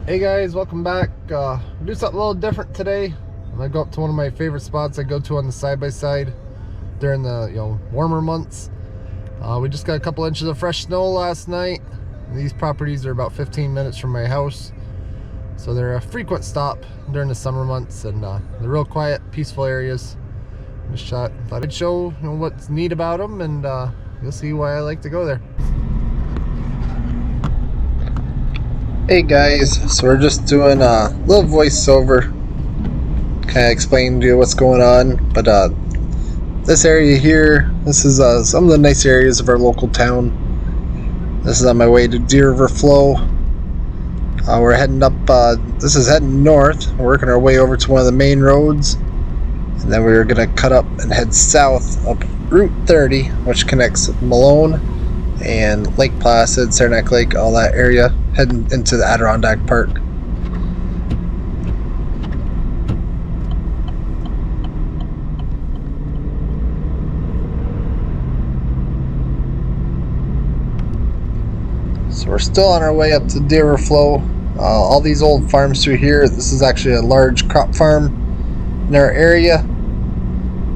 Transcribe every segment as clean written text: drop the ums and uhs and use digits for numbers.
Hey guys, welcome back. Do something a little different today. I'm gonna go up to one of my favorite spots I go to on the side-by-side during the warmer months. We just got a couple inches of fresh snow last night. These properties are about 15 minutes from my house, so they're a frequent stop during the summer months, and they're real quiet, peaceful areas. Thought I'd show what's neat about them, and you'll see why I like to go there. Hey guys, so we're just doing a little voiceover, kind of explaining to you what's going on. But this area here, this is some of the nice areas of our local town. This is on my way to Deer River Flow. We're heading up, this is heading north. We're working our way over to one of the main roads, and then we're going to cut up and head south up Route 30, which connects Malone and Lake Placid, Saranac Lake, all that area, heading into the Adirondack Park. So we're still on our way up to Deer River Flow. All these old farms through here. This is actually a large crop farm in our area.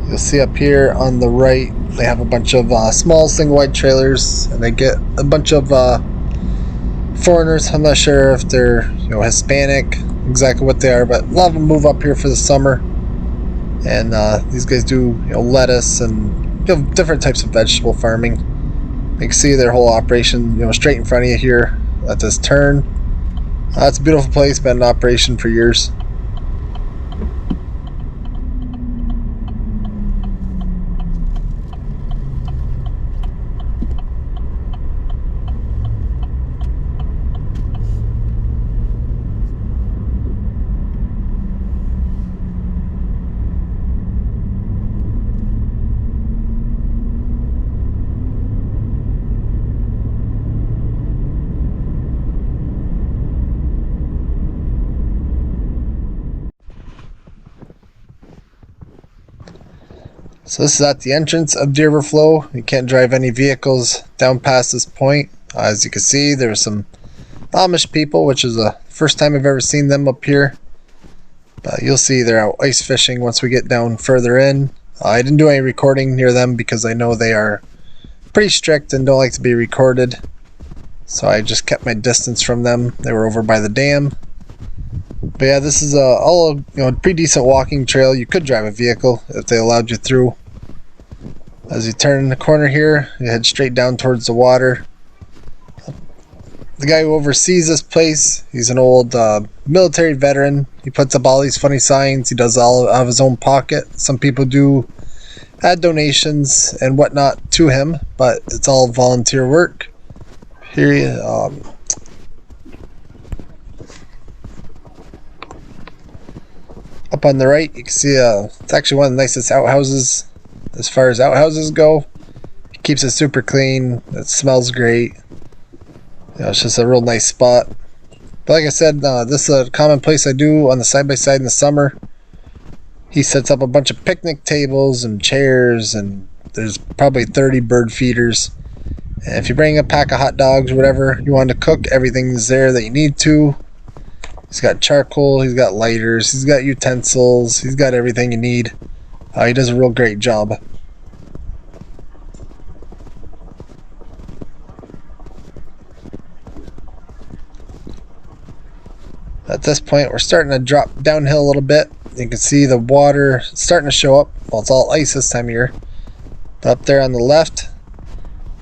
You'll see up here on the right, they have a bunch of small single-wide trailers, and they get a bunch of foreigners. I'm not sure if they're Hispanic, exactly what they are, but a lot of them move up here for the summer. And these guys do lettuce and different types of vegetable farming. You can see their whole operation straight in front of you here at this turn. It's a beautiful place, been in operation for years. So this is at the entrance of Deer River Flow. You can't drive any vehicles down past this point. As you can see, there's some Amish people, which is the first time I've ever seen them up here. But you'll see they're out ice fishing once we get down further in. I didn't do any recording near them because I know they are pretty strict and don't like to be recorded. So I just kept my distance from them. They were over by the dam. But yeah, this is all a pretty decent walking trail. You could drive a vehicle if they allowed you through. As you turn the corner here, you head straight down towards the water. The guy who oversees this place, he's an old military veteran. He puts up all these funny signs. He does all out of his own pocket. Some people do add donations and whatnot to him, but it's all volunteer work. Here, up on the right, you can see it's actually one of the nicest outhouses as far as outhouses go. It keeps it super clean. It smells great. It's just a real nice spot. But like I said, this is a common place I do on the side-by-side in the summer. He sets up a bunch of picnic tables and chairs, and there's probably 30 bird feeders. And if you bring a pack of hot dogs or whatever you want to cook, everything's there that you need to. He's got charcoal, he's got lighters, he's got utensils, he's got everything you need. He does a real great job. At this point, we're starting to drop downhill a little bit. You can see the water starting to show up. Well, it's all ice this time of year. But up there on the left,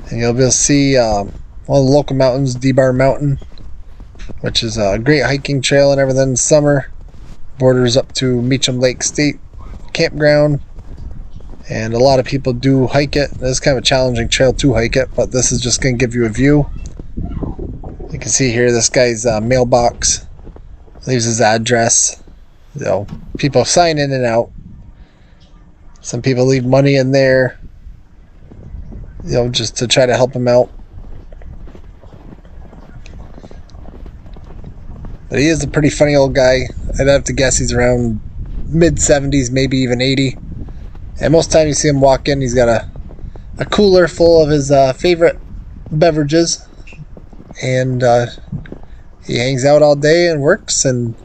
and you'll be able to see one of the local mountains, Debar Mountain, which is a great hiking trail and everything in the summer. Borders up to Meacham Lake State Campground, and a lot of people do hike it. It's kind of a challenging trail to hike it, but this is just going to give you a view. You can see here this guy's mailbox leaves his address. People sign in and out. Some people leave money in there, just to try to help him out. But he is a pretty funny old guy. I'd have to guess he's around mid-70s, maybe even 80. And most time you see him walk in, he's got a cooler full of his favorite beverages. And He hangs out all day and works and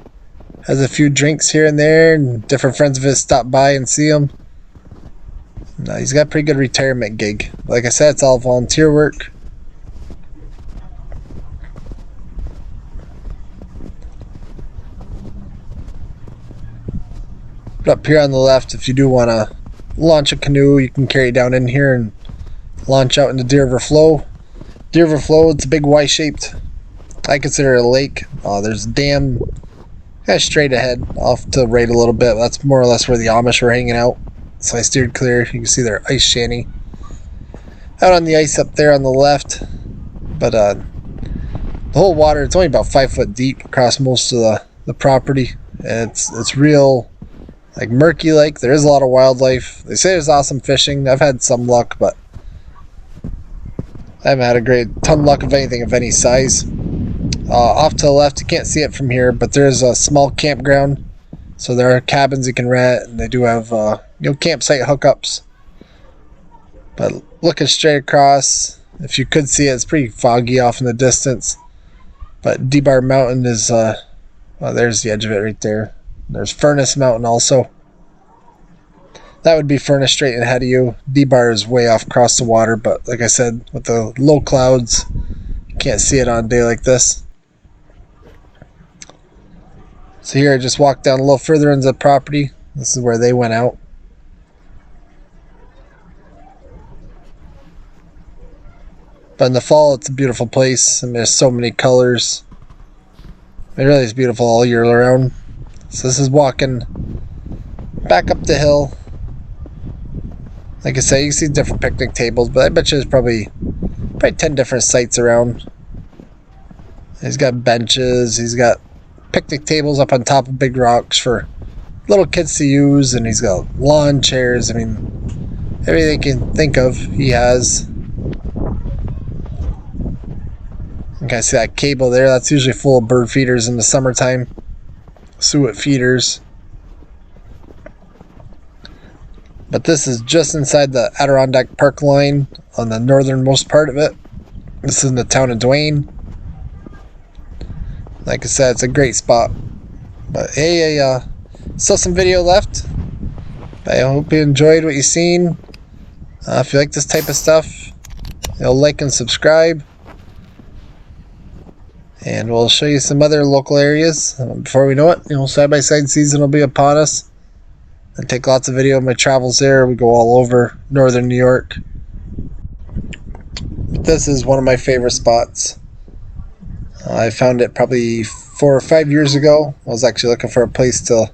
has a few drinks here and there, and different friends of his stop by and see him. No, he's got a pretty good retirement gig. Like I said, it's all volunteer work. But up here on the left, if you do want to launch a canoe, you can carry it down in here and launch out into Deer River Flow. Deer River Flow, it's a big Y-shaped. I consider it a lake. There's a dam kind of straight ahead, off to the right a little bit. That's more or less where the Amish were hanging out. So I steered clear. You can see their ice shanty out on the ice up there on the left. But the whole water, it's only about 5 foot deep across most of the property. And it's real like murky lake. There is a lot of wildlife. They say there's awesome fishing. I've had some luck, but I haven't had a great ton of luck of anything of any size. Off to the left, you can't see it from here, but there's a small campground. So there are cabins you can rent, and they do have campsite hookups. But looking straight across, if you could see it, it's pretty foggy off in the distance. But Debar Mountain is, there's the edge of it right there. There's Furnace Mountain also. That would be Furnace straight ahead of you. Debar is way off across the water, but like I said, with the low clouds, you can't see it on a day like this. So here I just walked down a little further into the property. This is where they went out. But in the fall, it's a beautiful place. I mean, there's so many colors. It really is beautiful all year around. So this is walking back up the hill. Like I say, you can see different picnic tables, but I bet you there's probably 10 different sites around. He's got benches. He's got picnic tables up on top of big rocks for little kids to use, and he's got lawn chairs. I mean, everything you can think of, he has. You can see that cable there. That's usually full of bird feeders in the summertime. Suet feeders. But this is just inside the Adirondack Park line on the northernmost part of it. This is in the town of Duane. Like I said, it's a great spot. But hey, still some video left. I hope you enjoyed what you've seen. If you like this type of stuff, like and subscribe. And we'll show you some other local areas. Before we know it, side-by-side season will be upon us. I take lots of video of my travels there. We go all over northern New York. But this is one of my favorite spots. I found it probably 4 or 5 years ago. I was actually looking for a place to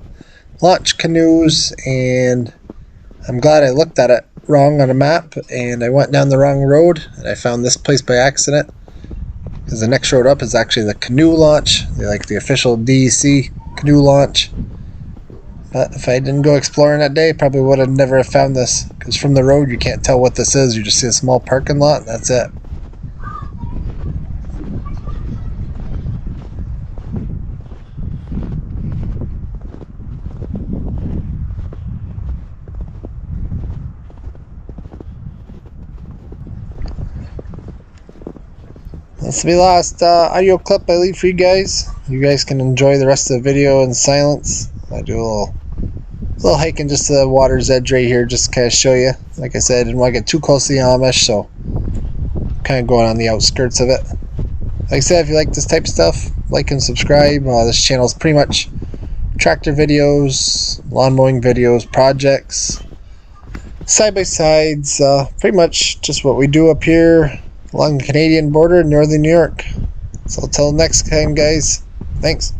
launch canoes, and I'm glad I looked at it wrong on a map, and I went down the wrong road, and I found this place by accident. Because the next road up is actually the canoe launch. They like the official DEC canoe launch. But if I didn't go exploring that day, probably would have never have found this. Because from the road, you can't tell what this is. You just see a small parking lot, and that's it. This will be the last audio clip I leave for you guys. You guys can enjoy the rest of the video in silence. I do a little hiking just to the water's edge right here, just to kind of show you. Like I said, I didn't want to get too close to the Amish, so kind of going on the outskirts of it. Like I said, if you like this type of stuff, like and subscribe. This channel is pretty much tractor videos, lawn mowing videos, projects, side-by-sides, pretty much just what we do up here along the Canadian border in northern New York. So until next time, guys, thanks.